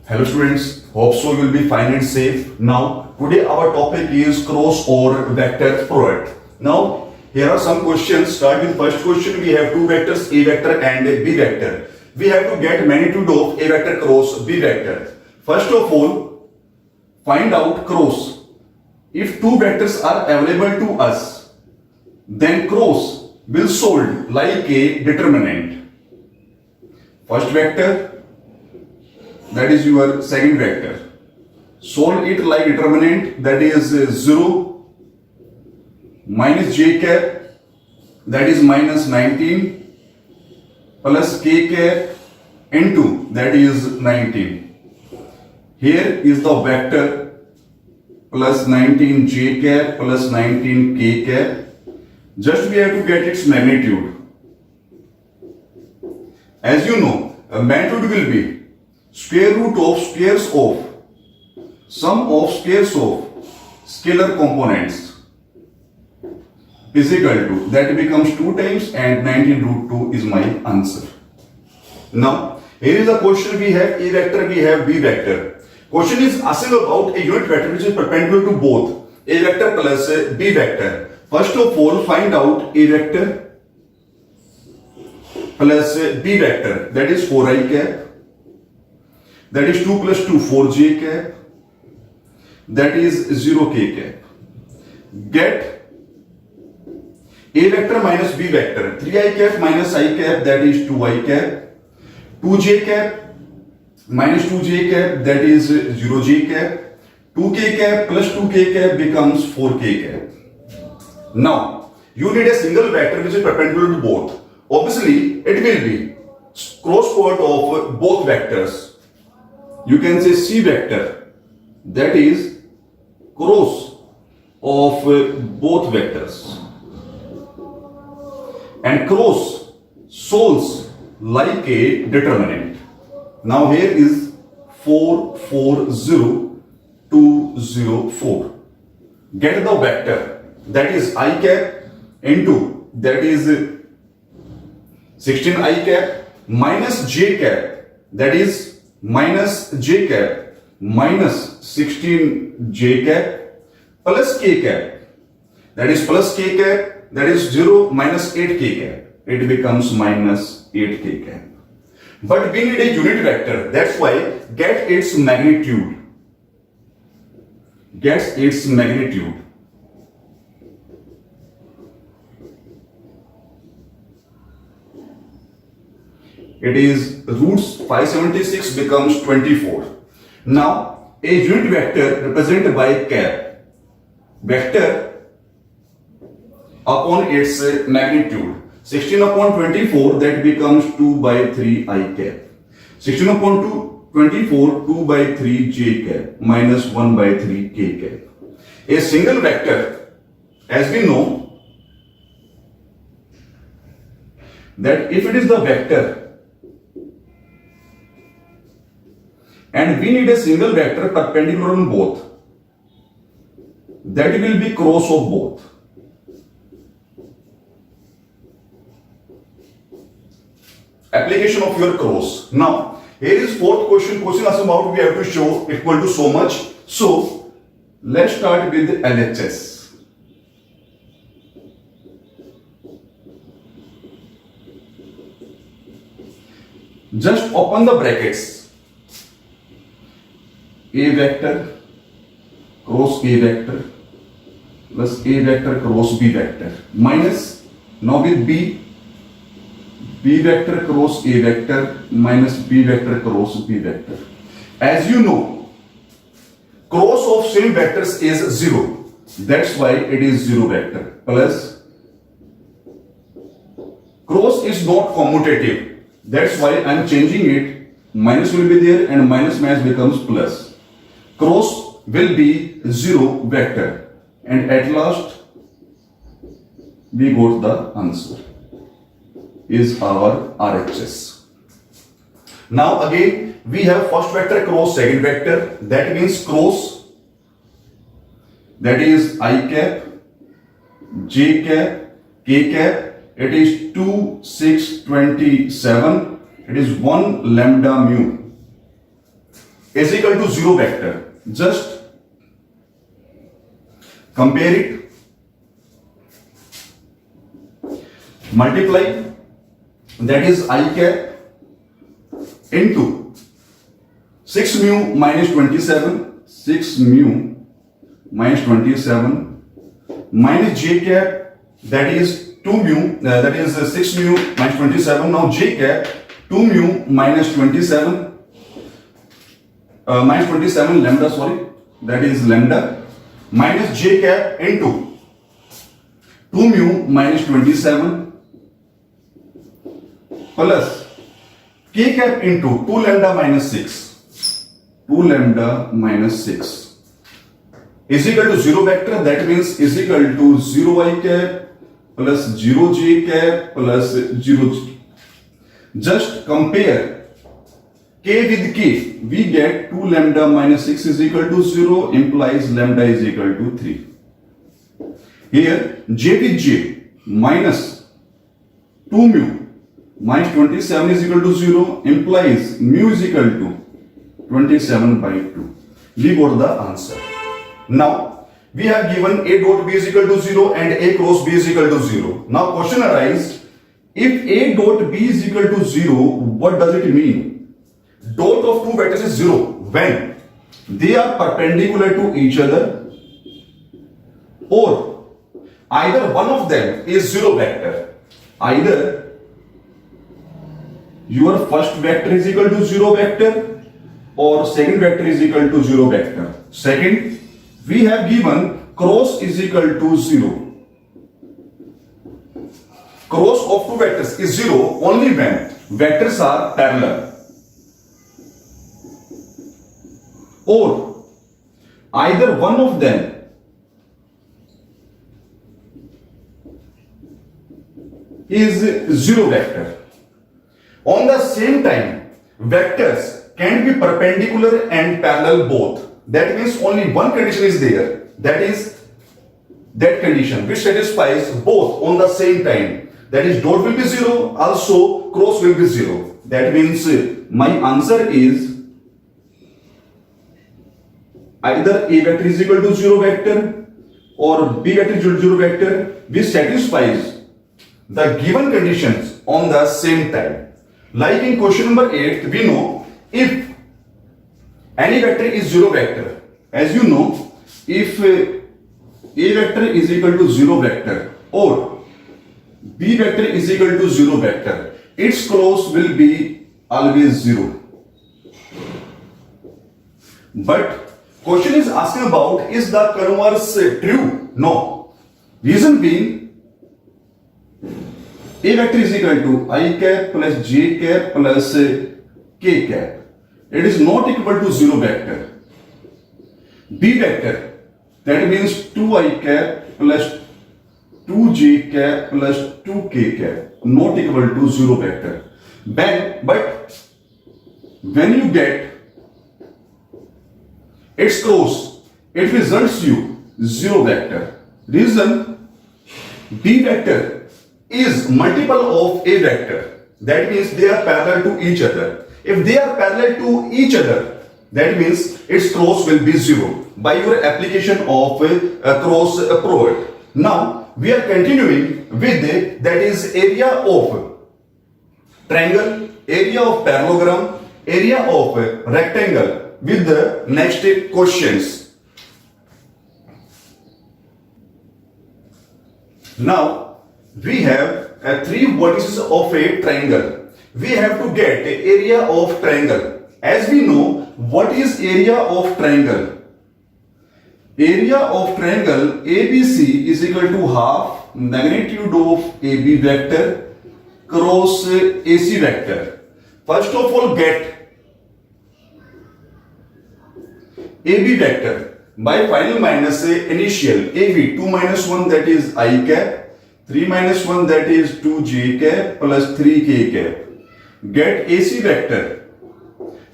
Hello students, hope so you will be fine and safe. Now, today our topic is cross or vector product. Now, here are some questions. Start with first question. We have two vectors, A vector and B vector. We have to get magnitude of A vector cross B vector. First of all, find out cross. If two vectors are available to us, then cross will solve like a determinant. First vector, that is your second vector. Solve it like determinant, that is 0 minus j cap, that is minus 19 plus k cap into, that is 19. Here is the vector plus 19 j cap plus 19 k cap. Just we have to get its magnitude. As you know, a magnitude will be square root of squares of sum of squares of scalar components is equal to, that becomes 2 times and 19 root 2 is my answer. Now, here is a question. We have A vector, we have B vector. Question is asking about a unit vector which is perpendicular to both A vector plus B vector. First of all, find out A vector plus B vector, that is 4i cap. That is 2 plus 2, 4j cap. That is 0k cap. Get A vector minus B vector. 3i cap minus I cap, that is 2i cap. 2j cap minus 2j cap, that is 0j cap. 2k cap plus 2k cap becomes 4k cap. Now, you need a single vector which is perpendicular to both. Obviously, it will be cross product of both vectors. You can say C vector, that is cross of both vectors, and cross solves like a determinant. Now here is 4, 4, 0, 2, 0, 4. Get the vector, that is I cap into, that is 16 I cap minus j cap, that is minus j cap minus 16 j cap plus k cap, that is plus k cap, that is 0 minus 8 k cap. It becomes minus 8 k cap. But we need a unit vector, that's why get its magnitude. Gets its magnitude. It is roots 576 becomes 24. Now, a unit vector represented by cap. Vector upon its magnitude. 16 upon 24, that becomes 2 by 3 I cap. 16 upon 24, 2 by 3 j cap minus 1 by 3 k cap. A single vector, as we know, that if it is the vector, and we need a single vector perpendicular on both, that will be cross of both. Application of your cross. Now, here is fourth question. Question asks about we have to show equal to so much. So, let's start with LHS. Just open the brackets. A vector cross A vector plus A vector cross B vector minus, now with B vector cross A vector minus B vector cross B vector. As you know, cross of same vectors is 0. That's why it is 0 vector plus cross is not commutative. That's why I am changing it. Minus will be there and minus becomes plus. Cross will be 0 vector, and at last we got the answer is our RHS. Now again we have first vector cross second vector, that means cross, that is I cap, j cap, k cap. It is 2, 6, 27. It is 1 lambda mu. is equal to 0 vector. Just compare it, multiply, that is I cap into 6 mu minus 27, 6 mu minus 27 minus j cap, that is 2 mu, that is 6 mu minus 27. Now j cap 2 mu minus 27 minus 27 lambda, sorry, that is lambda, minus j cap into 2 mu minus 27 plus k cap into 2 lambda minus 6, 2 lambda minus 6 is equal to 0 vector. That means is equal to 0 I cap plus 0 j cap plus 0 j. Just compare k with k, we get 2 lambda minus 6 is equal to 0, implies lambda is equal to 3. Here j with j, minus 2 mu minus 27 is equal to 0, implies mu is equal to 27 by 2. We got the answer. Now we have given a dot b is equal to 0 and a cross b is equal to 0. Now question arises, if a dot b is equal to 0, what does it mean? Dot of two vectors is 0 when they are perpendicular to each other, or either one of them is 0 vector. Either your first vector is equal to 0 vector or second vector is equal to 0 vector. Second, we have given cross is equal to 0. Cross of two vectors is 0 only when vectors are parallel, or either one of them is 0 vector. On the same time, vectors can be perpendicular and parallel both. That means only one condition is there, that is that condition which satisfies both on the same time, that is dot will be 0, also cross will be 0. That means my answer is either a vector is equal to 0 vector or b vector is equal to 0 vector which satisfies the given conditions on the same time. Like in question number 8, we know if any vector is 0 vector, as you know, if a vector is equal to 0 vector or b vector is equal to 0 vector, its cross will be always 0. But question is asking about, is the converse true? No. Reason being, a vector is equal to I cap plus j cap plus k cap. It is not equal to 0 vector. B vector, that means 2i cap plus 2j cap plus 2k cap, not equal to 0 vector. But when you get its cross, it results you 0 vector. Reason, B vector is multiple of a vector. That means they are parallel to each other. If they are parallel to each other, that means its cross will be 0 by your application of cross product. Now we are continuing with that is area of triangle, area of parallelogram, area of rectangle with the next questions. Now we have three vertices of a triangle. We have to get area of triangle. As we know, what is area of triangle? Area of triangle ABC is equal to half magnitude of AB vector cross AC vector. First of all, get AB vector by final minus initial. AB 2 minus 1, that is I cap, 3 minus 1, that is 2j cap plus 3k cap. Get AC vector.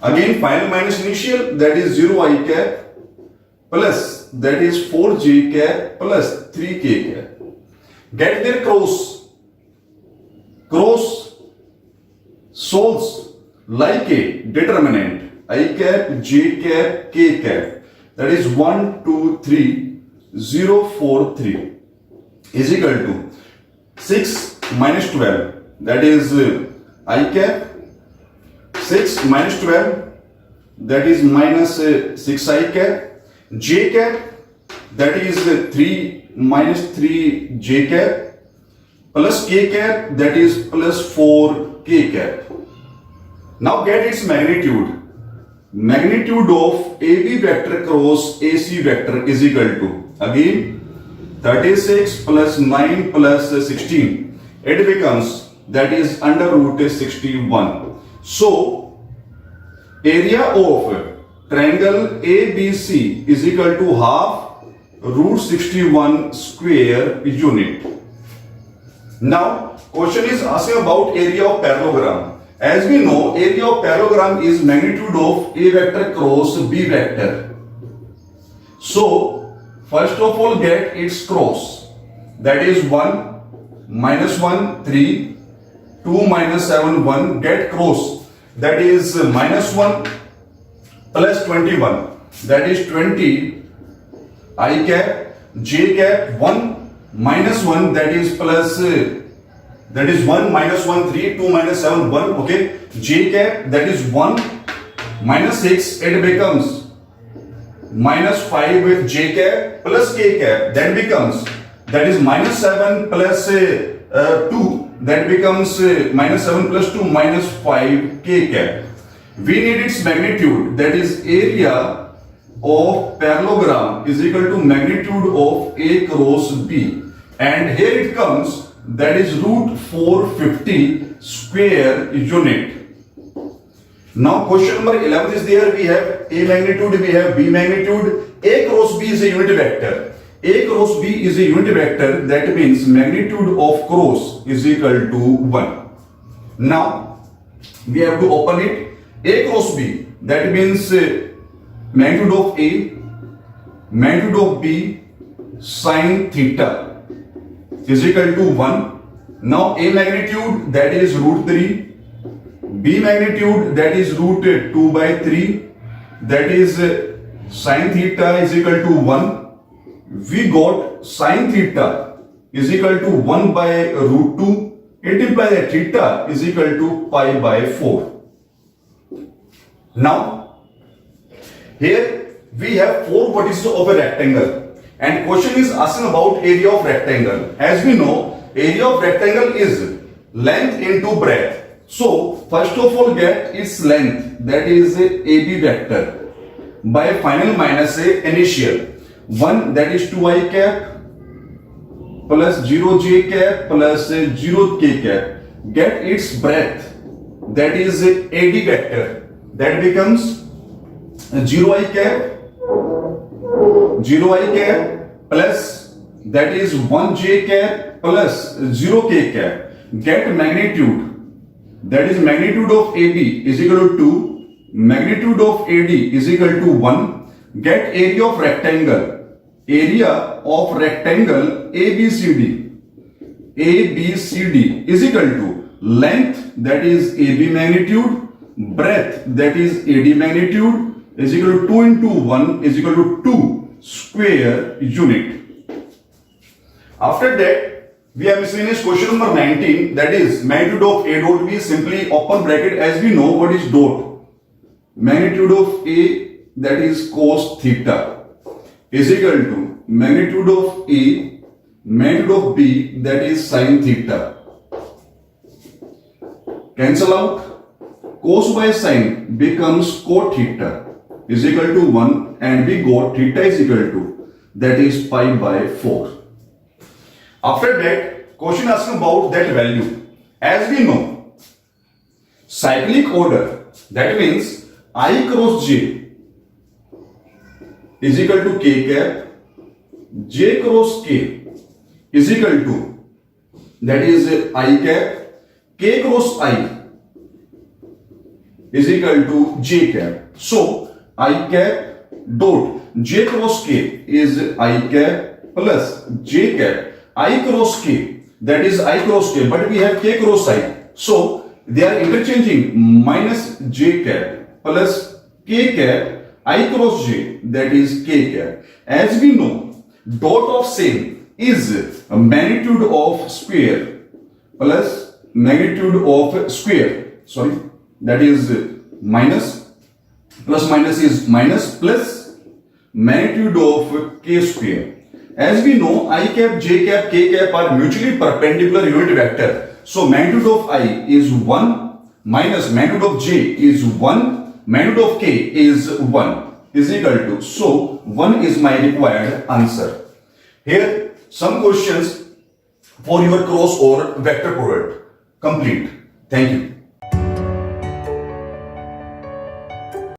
Again final minus initial, that is 0i cap plus that is 4j cap plus 3k cap. Get their cross. Cross solves like a determinant. I cap, j cap, k cap. That is 1, 2, 3, 0, 4, 3 is equal to 6 minus 12. That is I cap. 6 minus 12. That is minus 6 I cap. J cap. That is 3 minus 3 j cap. Plus k cap. That is plus 4 k cap. Now get its magnitude. Magnitude of AB vector cross AC vector is equal to, again, 36 plus 9 plus 16. It becomes, that is under root 61. So area of triangle ABC is equal to half root 61 square unit. Now question is asking about area of parallelogram. As we know, area of parallelogram is magnitude of A vector cross B vector. So first of all get its cross. That is 1 minus 1 3, 2 minus 7 1. Get cross. That is minus 1 plus 21. That is 20 I cap. J cap 1 minus 1. That is plus. That is 1 minus 1 3, 2 minus 7 1. Okay. J cap, that is 1 minus 6. It becomes minus 5 with j cap plus k cap. That becomes, that is minus 7 plus 2. That becomes minus 7 plus 2 minus 5 k cap. We need its magnitude. That is area of parallelogram is equal to magnitude of A cross B. And here it comes. That is root 450 square unit. Now question number 11 is there. We have A magnitude, we have B magnitude. A cross B is a unit vector. A cross B is a unit vector. That means magnitude of cross is equal to 1. Now we have to open it. A cross B, that means magnitude of A, magnitude of B sin theta is equal to 1. Now A magnitude, that is root 3. B magnitude, that is root 2 by 3. That is sin theta is equal to 1. We got sin theta is equal to 1 by root 2. It implies that theta is equal to pi by 4. Now here we have 4 vertices of a rectangle. And question is asking about area of rectangle. As we know, area of rectangle is length into breadth. So first of all get its length, that is AB vector, by final minus initial. 1, that is 2I cap plus 0j cap plus 0k cap. Get its breadth, that is AD vector. That becomes 0I cap, 0I cap plus, that is 1j cap plus 0k cap. Get magnitude, that is magnitude of AB is equal to 2, magnitude of AD is equal to 1. Get area of rectangle, area of rectangle ABCD, ABCD is equal to length, that is AB magnitude, breadth, that is AD magnitude, is equal to 2 into 1 is equal to 2 square unit. After that, we have miscellaneous question number 19, that is magnitude of A dot B. Simply open bracket. As we know what is dot. Magnitude of A, that is cos theta, is equal to magnitude of A, magnitude of B, that is sin theta. Cancel out. Cos by sin becomes cot theta is equal to 1, and we got theta is equal to, that is pi by 4. After that, question asking about that value. As we know, cyclic order, that means I cross J is equal to k cap, J cross K is equal to, that is I cap, K cross I is equal to J cap. So I cap dot J cross K is I cap plus J cap I cross K, that is I cross K, but we have K cross I. So they are interchanging minus J cap plus k cap I cross j, that is k cap. As we know, dot of same is magnitude of square plus magnitude of square, sorry, that is minus, plus minus is minus, plus magnitude of k square. As we know, I cap, j cap, k cap are mutually perpendicular unit vector. So magnitude of I is 1 minus magnitude of j is 1, magnitude of k is 1 is equal to, so 1 is my required answer. Here some questions for your cross or vector product complete. Thank you.